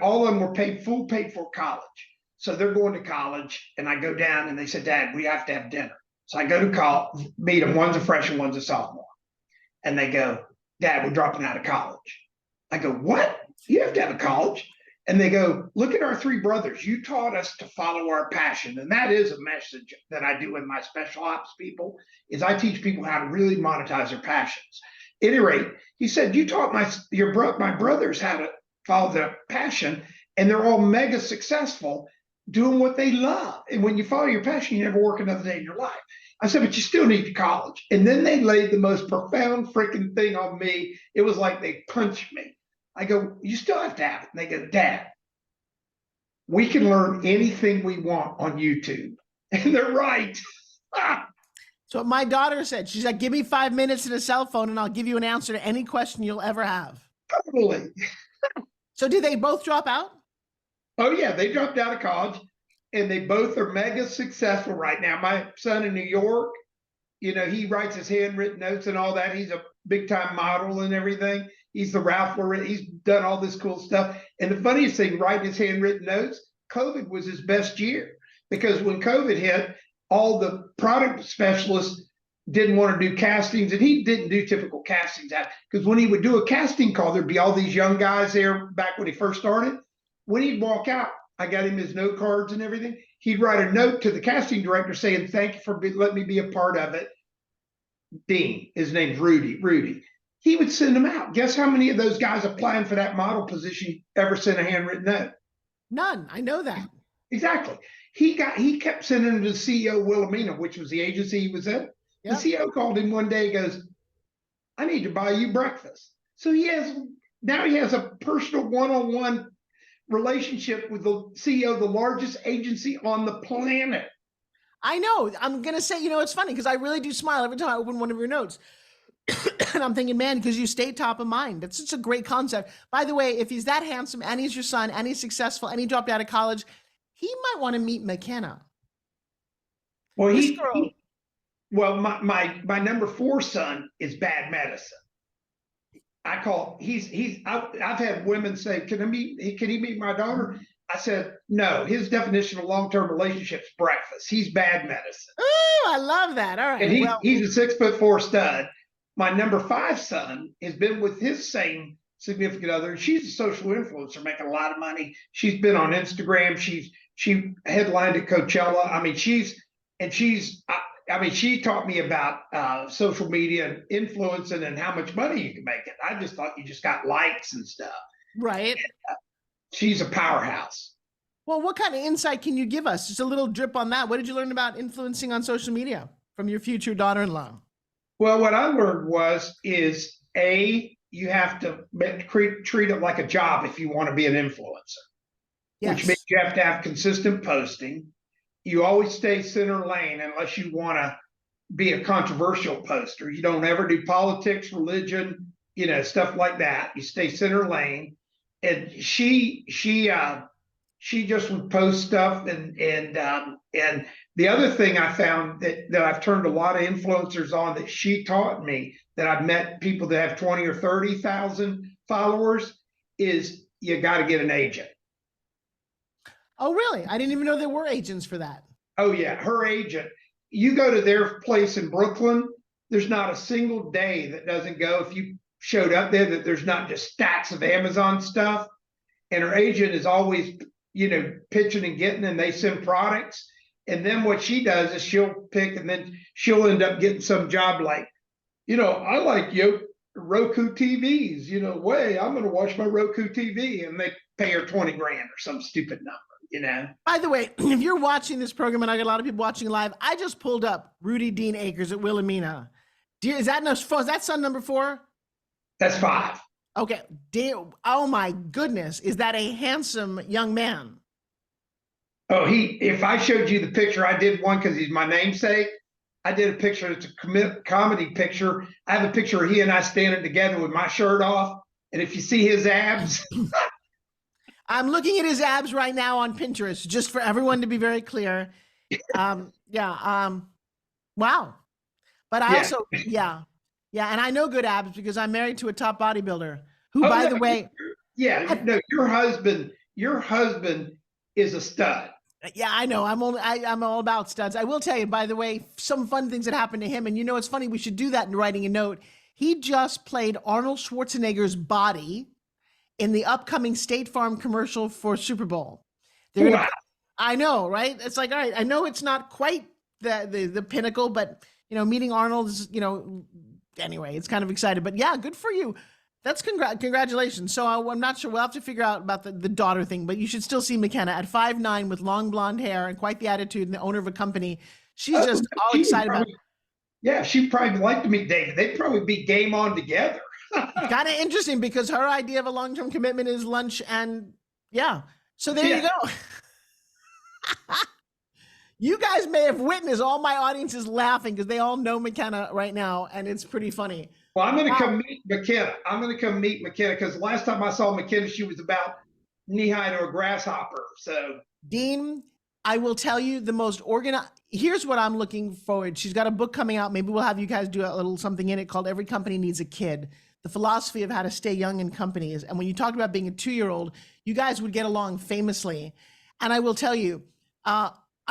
All of them were paid for college. So they're going to college, and I go down and they said, Dad, we have to have dinner. So I go to college, meet them. One's a freshman, one's a sophomore. And they go, Dad, we're dropping out of college. I go, what? You have to have a college? And they go, look at our three brothers. You taught us to follow our passion. And that is a message that I do with my special ops people, is I teach people how to really monetize their passions. At any rate, he said, you taught my brothers how to follow their passion, and they're all mega successful doing what they love. And when you follow your passion, you never work another day in your life. I said, but you still need to college. And then they laid the most profound freaking thing on me. It was like they punched me. I go, you still have to have it. And they go, Dad, we can learn anything we want on YouTube. And they're right. So my daughter said, she's like, give me 5 minutes and a cell phone and I'll give you an answer to any question you'll ever have. Totally. So did they both drop out? Oh, yeah, they dropped out of college, and they both are mega successful right now. My son in New York, he writes his handwritten notes and all that. He's a big-time model and everything. He's the Ralph Lauren. He's done all this cool stuff. And the funniest thing, writing his handwritten notes, COVID was his best year, because when COVID hit, all the product specialists didn't want to do castings, and he didn't do typical castings. Because when he would do a casting call, there'd be all these young guys there back when he first started. When he'd walk out, I got him his note cards and everything. He'd write a note to the casting director saying, thank you for letting me be a part of it. Dean, his name's Rudy. He would send them out. Guess how many of those guys applying for that model position ever sent a handwritten note? None. I know that. Exactly. He kept sending them to the CEO, Wilhelmina, which was the agency he was in. Yep. The CEO called him one day, goes, I need to buy you breakfast. So he has a personal one-on-one relationship with the CEO of the largest agency on the planet. I know. I'm going to say, it's funny because I really do smile every time I open one of your notes. And I'm thinking, man, because you stay top of mind. That's such a great concept. By the way, if he's that handsome and he's your son and he's successful and he dropped out of college, he might want to meet McKenna. Well, my number 4 son is bad medicine. I've had women say, can he meet my daughter? I said, no, his definition of long-term relationship is breakfast. He's bad medicine. Oh, I love that. All right. And he's a 6'4" stud. My number 5 son has been with his same significant other. She's a social influencer making a lot of money. She's been on Instagram. She headlined at Coachella. I mean, she taught me about social media and influencing and how much money you can make it. I just thought you just got likes and stuff. Right. And, she's a powerhouse. Well, what kind of insight can you give us? Just a little drip on that. What did you learn about influencing on social media from your future daughter-in-law? Well, what I learned is you have to treat it like a job if you want to be an influencer. Yes. Which means you have to have consistent posting. You always stay center lane unless you want to be a controversial poster. You don't ever do politics, religion, stuff like that. You stay center lane. And she just would post stuff. And the other thing I found that I've turned a lot of influencers on that she taught me, that I've met people that have 20 or 30,000 followers, is you got to get an agent. Oh, really? I didn't even know there were agents for that. Oh, yeah. Her agent. You go to their place in Brooklyn, there's not a single day that doesn't go, if you showed up there, that there's not just stacks of Amazon stuff. And her agent is always, pitching and getting, and they send products. And then what she does is she'll pick, and then she'll end up getting some job like, I like Roku TVs, I'm going to watch my Roku TV, and they pay her 20 grand or some stupid number. By the way, if you're watching this program, and I got a lot of people watching live, I just pulled up Rudy Dean Akers at Wilhelmina. Is that son number 4? That's 5. Okay. Oh my goodness. Is that a handsome young man? Oh, if I showed you the picture, I did one because he's my namesake. I did a picture. It's a comedy picture. I have a picture of he and I standing together with my shirt off. And if you see his abs, I'm looking at his abs right now on Pinterest, just for everyone to be very clear. Wow. But I yeah. also, yeah. And I know good abs because I'm married to a top bodybuilder who, Oh, by no, the way, no, your husband is a stud. yeah, I know. I'm all about studs. I will tell you, by the way, some fun things that happened to him. And you know, it's funny. We should do that in writing a note. He just played Arnold Schwarzenegger's body in the upcoming State Farm commercial for Super Bowl. They're gonna. Wow. I know, right? It's like, all right. I know it's not quite the pinnacle, but you know, meeting Arnold is, you know, anyway, it's kind of excited. But yeah, good for you. That's congratulations. So I'm not sure. We'll have to figure out about the daughter thing, but you should still see McKenna at 5'9" with long blonde hair and quite the attitude, and the owner of a company. She's just all excited about it. Yeah, she'd probably like to meet David. They'd probably be game on together. Kind of interesting because her idea of a long-term commitment is lunch, and yeah. So there you go. You guys may have witnessed all my audience is laughing because they all know McKenna right now, and it's pretty funny. Well, I'm going to come meet McKenna. I'm going to come meet McKenna because the last time I saw McKenna, she was about knee-high to a grasshopper. So, Dean, I will tell you the most organized. Here's what I'm looking forward. She's got a book coming out. Maybe we'll have you guys do a little something in it called "Every Company Needs a Kid." The philosophy of how to stay young in companies. And when you talked about being a 2-year-old, you guys would get along famously. And I will tell you,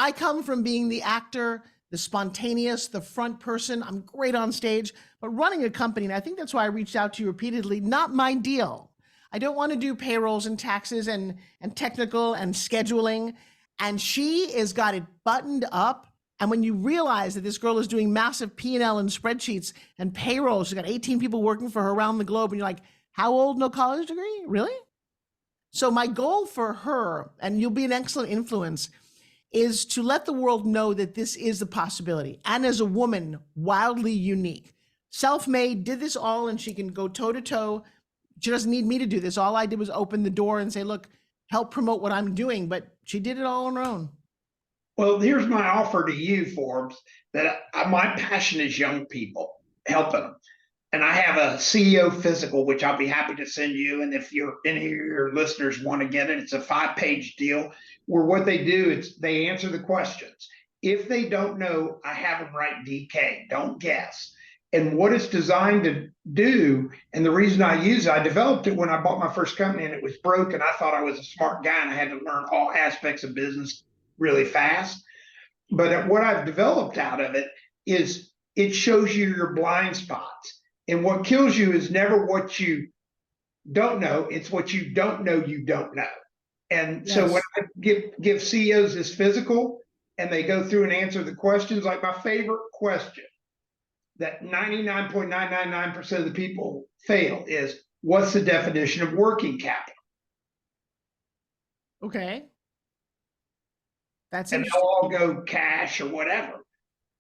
I come from being the actor, the spontaneous, the front person. I'm great on stage, but running a company, and I think that's why I reached out to you repeatedly, not my deal. I don't want to do payrolls and taxes and technical and scheduling. And she has got it buttoned up. And when you realize that this girl is doing massive P&L and spreadsheets and payroll, she's got 18 people working for her around the globe. And you're like, how old? No college degree? Really? So my goal for her, and you'll be an excellent influence, is to let the world know that this is the possibility. And as a woman, wildly unique. Self-made, did this all, and she can go toe to toe. She doesn't need me to do this. All I did was open the door and say, look, help promote what I'm doing. But she did it all on her own. well, here's my offer to you, Forbes, that my passion is young people, helping them. And I have a CEO physical, which I'll be happy to send you. And if any of your listeners want to get it, it's a 5-page deal where what they do is they answer the questions. If they don't know, I have them write DK, don't guess. And what it's designed to do, and the reason I use it, I developed it when I bought my first company and it was broke, and I thought I was a smart guy and I had to learn all aspects of business really fast. But what I've developed out of it is it shows you your blind spots. And what kills you is never what you don't know, it's what you don't know you don't know. And yes. So when I give CEOs this physical and they go through and answer the questions, like my favorite question that 99.999% of the people fail is, what's the definition of working capital? Okay. That's and they'll all go cash or whatever.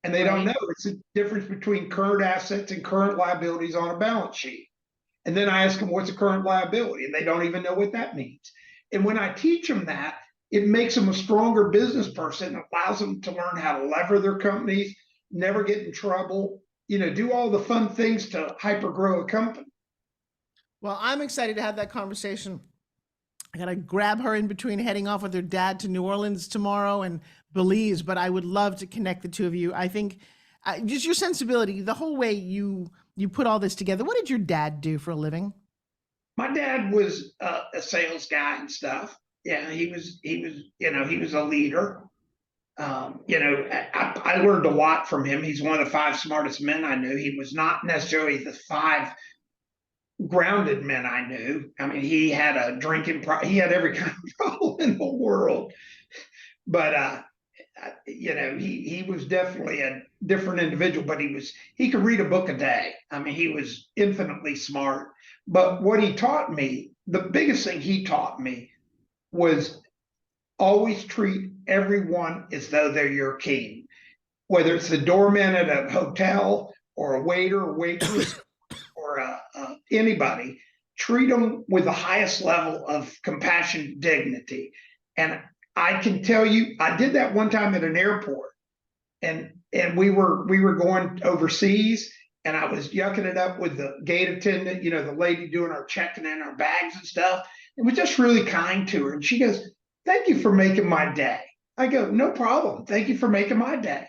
And they don't know. It's the difference between current assets and current liabilities on a balance sheet. And then I ask them, what's a current liability? And they don't even know what that means. And when I teach them that, it makes them a stronger business person. It allows them to learn how to lever their companies, never get in trouble, do all the fun things to hyper grow a company. Well, I'm excited to have that conversation. I got to grab her in between heading off with her dad to New Orleans tomorrow and Belize, but I would love to connect the two of you. I think just your sensibility, the whole way you put all this together. What did your dad do for a living? My dad was a sales guy and stuff. Yeah, he was a leader. I learned a lot from him. He's one of the 5 smartest men I knew. He was not necessarily the 5 grounded men I knew. I mean, he had a drinking problem. He had every kind of problem in the world. But he was definitely a different individual. But he could read a book a day. I mean, he was infinitely smart. But what he taught me, the biggest thing he taught me, was always treat everyone as though they're your king. Whether it's the doorman at a hotel or a waiter or waitress or anybody, treat them with the highest level of compassion, dignity. And I can tell you, I did that one time at an airport, and we were going overseas, and I was yucking it up with the gate attendant, you know, the lady doing our checking in our bags and stuff. It was just really kind to her, and she goes, "Thank you for making my day." I go, "No problem. Thank you for making my day."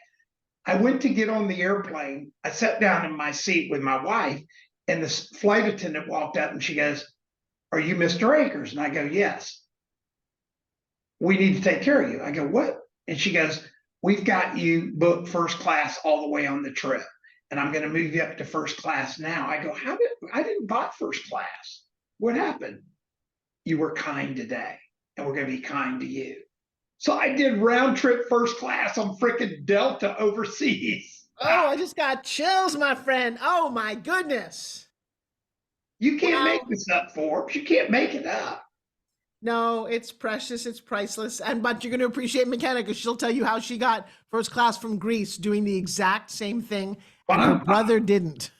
I went to get on the airplane. I sat down in my seat with my wife, and the flight attendant walked up and she goes, "Are you Mr. Akers?" And I go, "Yes." "We need to take care of you." I go, "What?" And she goes, "We've got you booked first class all the way on the trip, and I'm going to move you up to first class now." I go, I didn't buy first class. What happened?" "You were kind today, and we're going to be kind to you." So I did round trip first class on frickin' Delta overseas. Oh, I just got chills, my friend. Oh my goodness. You can't Wow. make this up, Forbes. You can't make it up. No, it's precious, it's priceless. But you're going to appreciate McKenna because she'll tell you how she got first class from Greece doing the exact same thing, and her brother didn't.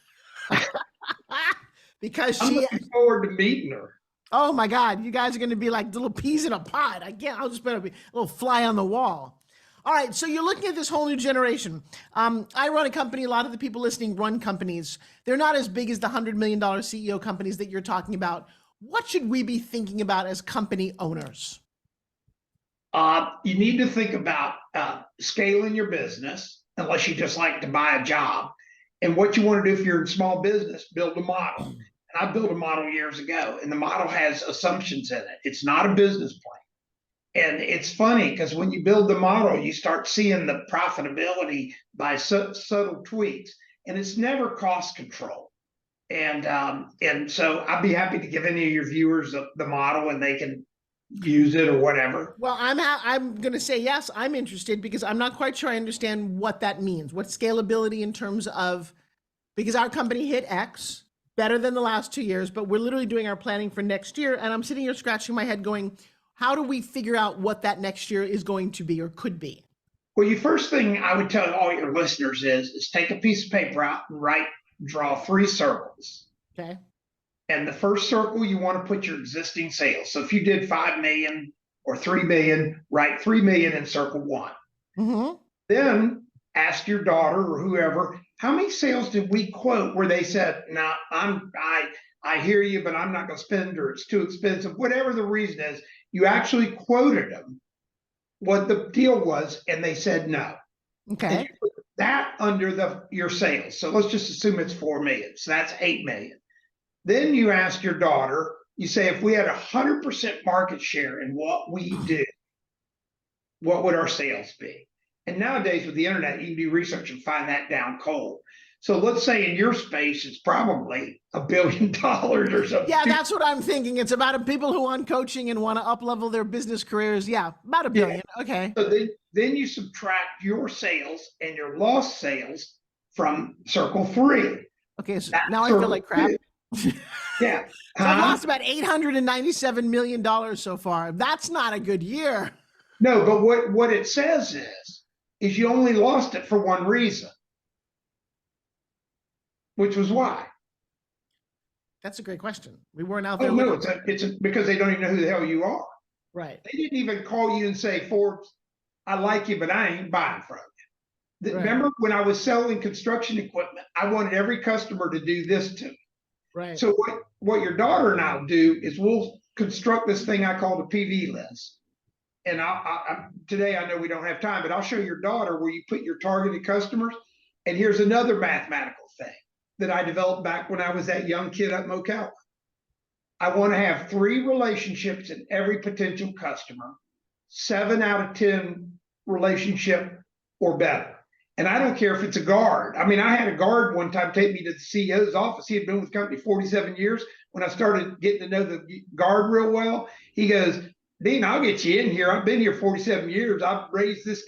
Because I'm she, looking forward to meeting her. oh my God, you guys are going to be like little peas in a pod. I'll just better be a little fly on the wall. All right, so you're looking at this whole new generation. I run a company. A lot of the people listening run companies. They're not as big as the $100 million CEO companies that you're talking about. What should we be thinking about as company owners? You need to think about scaling your business, unless you just like to buy a job. And what you want to do if you're in small business, build a model. And I built a model years ago, and the model has assumptions in it. It's not a business plan. And it's funny because when you build the model, you start seeing the profitability by subtle tweaks, and it's never cost control. And so I'd be happy to give any of your viewers the model, and they can use it or whatever. Well, I'm going to say yes. I'm interested because I'm not quite sure I understand what that means. What scalability in terms of, because our company hit X better than the last 2 years, but we're literally doing our planning for next year, and I'm sitting here scratching my head going, how do we figure out what that next year is going to be or could be? Well, your first thing I would tell all your listeners is take a piece of paper out and draw 3 circles. Okay. And the first circle, you want to put your existing sales. So if you did 5 million or 3 million, write 3 million in circle 1. Mm-hmm. Then ask your daughter or whoever, how many sales did we quote where they said, "No, I hear you, but I'm not going to spend, or it's too expensive," whatever the reason is. You actually quoted them what the deal was, and they said no. Okay. And you put that under your sales. So let's just assume it's 4 million. So that's 8 million. Then you ask your daughter, you say, if we had 100% market share in what we do, what would our sales be? And nowadays with the internet, you can do research and find that down cold. So let's say in your space, it's probably $1 billion or something. Yeah, that's what I'm thinking. It's about people who want coaching and want to up-level their business careers. Yeah, about $1 billion. Yeah. Okay. So then you subtract your sales and your lost sales from circle 3. Okay, so now I feel like crap. Yeah. So I've lost about $897 million so far. That's not a good year. No, but what it says is you only lost it for one reason, which was why. That's a great question. We weren't out there. Oh no, it's because they don't even know who the hell you are. Right. They didn't even call you and say, "Forbes, I like you, but I ain't buying from you." Right. Remember when I was selling construction equipment, I wanted every customer to do this to me. Right. So what your daughter and I'll do is we'll construct this thing I call the PV list. And today I know we don't have time, but I'll show your daughter where you put your targeted customers. And here's another mathematical thing that I developed back when I was that young kid up in Ocala. I want to have 3 relationships in every potential customer, 7 out of 10 relationship or better. And I don't care if it's a guard. I mean, I had a guard one time take me to the CEO's office. He had been with the company 47 years. When I started getting to know the guard real well, he goes, "Dean, I'll get you in here. I've been here 47 years. I've raised this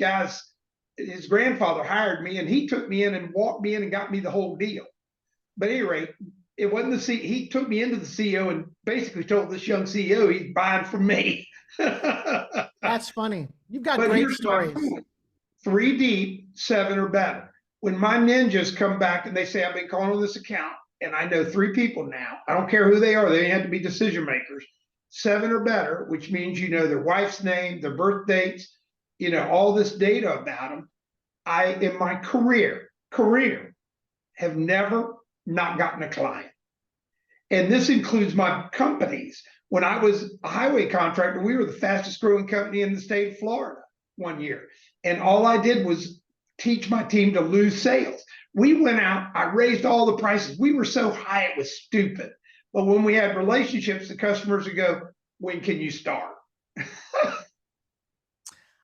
his grandfather hired me, and he took me in and walked me in and got me the whole deal." But at any rate, it wasn't he took me into the CEO and basically told this young CEO he's buying from me. That's funny. You've got great stories. 3 deep, 7 or better. When my ninjas come back and they say, "I've been calling on this account and I know 3 people now. I don't care who they are. They have to be decision makers. 7 or better, which means you know their wife's name, their birth dates, you know, all this data about them. I, in my career, have never not gotten a client. And this includes my companies. When I was a highway contractor, we were the fastest growing company in the state of Florida one year. And all I did was teach my team to lose sales. We went out, I raised all the prices. We were so high, it was stupid. But when we had relationships, the customers would go, when can you start?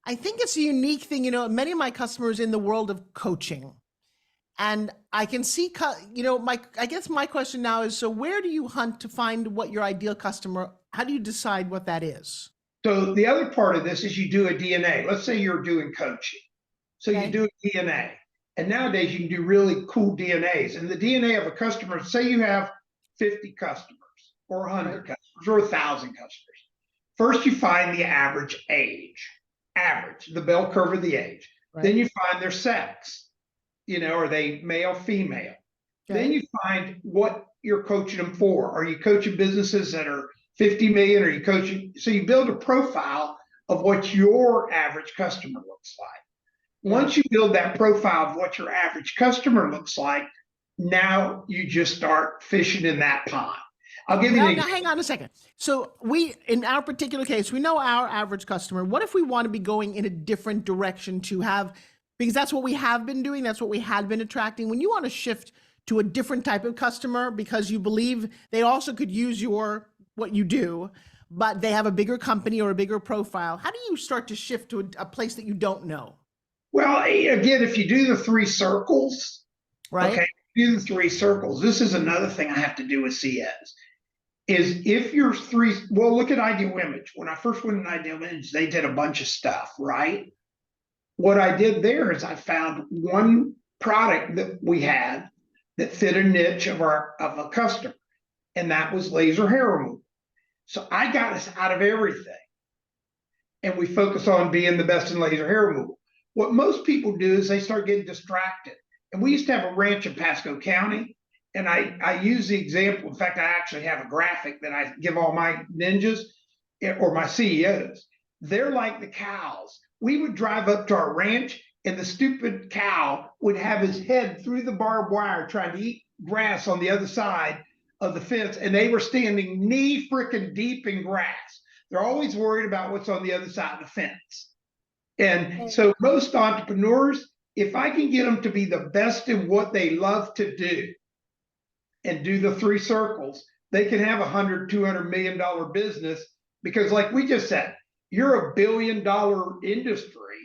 I think it's a unique thing. You know, many of my customers in the world of coaching, and I can see, you know, I guess my question now is, so where do you hunt to find what your ideal customer, how do you decide what that is? So the other part of this is you do a DNA. Let's say you're doing coaching. So you do a DNA. And nowadays you can do really cool DNAs. And the DNA of a customer, say you have 50 customers or 100 customers or 1,000 customers. First, you find the average age, the bell curve of the age. Then you find their sex. You know, are they male, female? Then you find what you're coaching them for. Are you coaching businesses that are 50 million? Are you coaching? So you build a profile of what your average customer looks like. Once you build that profile of what your average customer looks like, now you just start fishing in that pond. I'll give you now hang on a second. So we, in our particular case, we know our average customer. What if we want to be going in a different direction to have, because that's what we have been doing, that's what we had been attracting. When you want to shift to a different type of customer because you believe they also could use what you do, but they have a bigger company or a bigger profile, how do you start to shift to a place that you don't know? Well, again, if you do the 3 circles, okay, do the 3 circles. This is another thing I have to do with CS. Is if you're well, look at Ideal Image. When I first went in Ideal Image, they did a bunch of stuff, right? What I did there is I found one product that we had that fit a niche of a customer, and that was laser hair removal. So I got us out of everything, and we focus on being the best in laser hair removal. What most people do is they start getting distracted. And we used to have a ranch in Pasco County, and I use the example. In fact, I actually have a graphic that I give all my ninjas or my CEOs. They're like the cows. We would drive up to our ranch, and the stupid cow would have his head through the barbed wire trying to eat grass on the other side of the fence, and they were standing knee freaking deep in grass. They're always worried about what's on the other side of the fence. And so most entrepreneurs, if I can get them to be the best in what they love to do and do the 3 circles, they can have $100-200 million business, because like we just said, you're $1 billion industry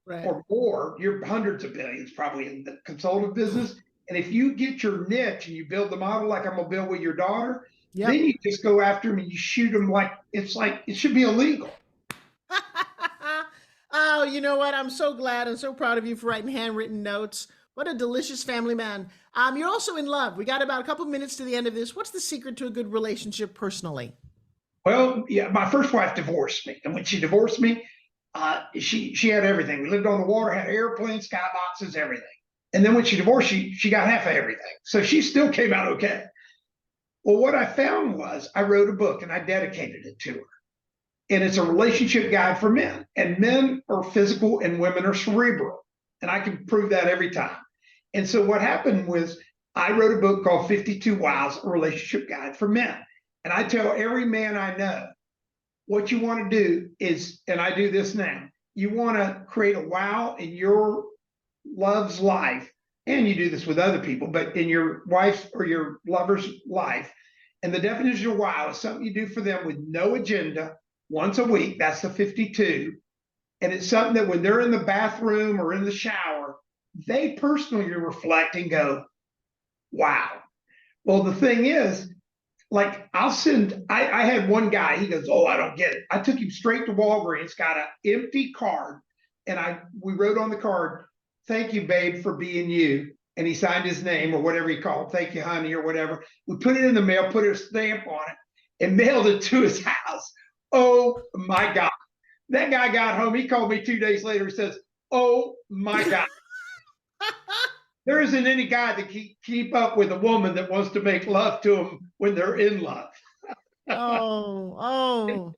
or more, you're hundreds of billions probably in the consultative business. And if you get your niche and you build the model like I'm gonna build with your daughter, then you just go after them and you shoot them like it should be illegal. Oh, you know what? I'm so glad and so proud of you for writing handwritten notes. What a delicious family man. You're also in love. We got about a couple minutes to the end of this. What's the secret to a good relationship personally? Well, yeah, my first wife divorced me. And when she divorced me, she had everything. We lived on the water, had airplanes, skyboxes, everything. And then when she divorced, she got half of everything. So she still came out okay. Well, what I found was I wrote a book and I dedicated it to her. And it's a relationship guide for men. And men are physical and women are cerebral. And I can prove that every time. And so what happened was I wrote a book called 52 Wows, a relationship guide for men. And I tell every man I know, what you want to do is, and I do this now, you want to create a wow in your love's life. And you do this with other people, but in your wife's or your lover's life. And the definition of wow is something you do for them with no agenda, once a week. That's the 52. And it's something that when they're in the bathroom or in the shower, they personally reflect and go, wow. Well, the thing is, like I had one guy, he goes, oh, I don't get it. I took him straight to Walgreens, got an empty card, and we wrote on the card, thank you, babe, for being you. And he signed his name or whatever he called, thank you, honey, or whatever. We put it in the mail, put a stamp on it, and mailed it to his house. Oh my God. That guy got home. He called me 2 days later. He says, oh my God. There isn't any guy that can keep up with a woman that wants to make love to him when they're in love. Oh.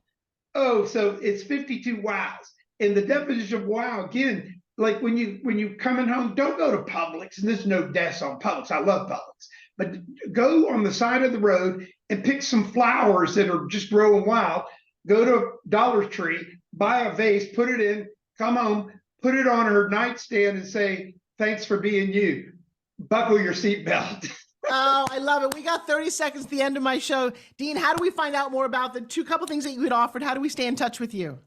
Oh, so it's 52 wows. And the definition of wow, again, like when you coming home, don't go to Publix, and there's no deaths on Publix. I love Publix, but go on the side of the road and pick some flowers that are just growing wild. Go to Dollar Tree, buy a vase, put it in, come home, put it on her nightstand, and say, "Thanks for being you." Buckle your seatbelt. Oh, I love it. We got 30 seconds at the end of my show. Dean, how do we find out more about the couple things that you had offered? How do we stay in touch with you?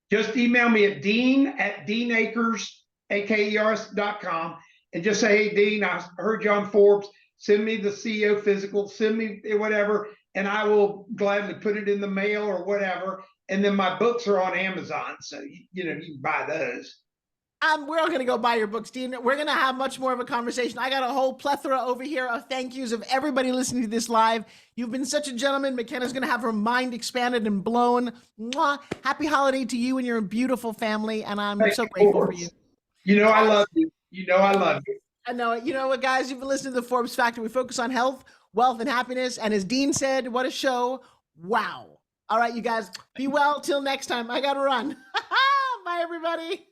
Just email me at deanakers.com and just say, "Hey, Dean, I heard you on Forbes. Send me the CEO physical, send me whatever, and I will gladly put it in the mail or whatever." And then my books are on Amazon, so you can buy those. We're all going to go buy your books, Dean. We're going to have much more of a conversation. I got a whole plethora over here of thank yous of everybody listening to this live. You've been such a gentleman. McKenna's going to have her mind expanded and blown. Mwah. Happy holiday to you and your beautiful family. And I'm so grateful for you. I love you. I love you. I know it. You know what, guys? You've been listening to the Forbes Factor. We focus on health, wealth, and happiness. And as Dean said, what a show. Wow. All right, you guys, be well till next time. I got to run. Bye, everybody.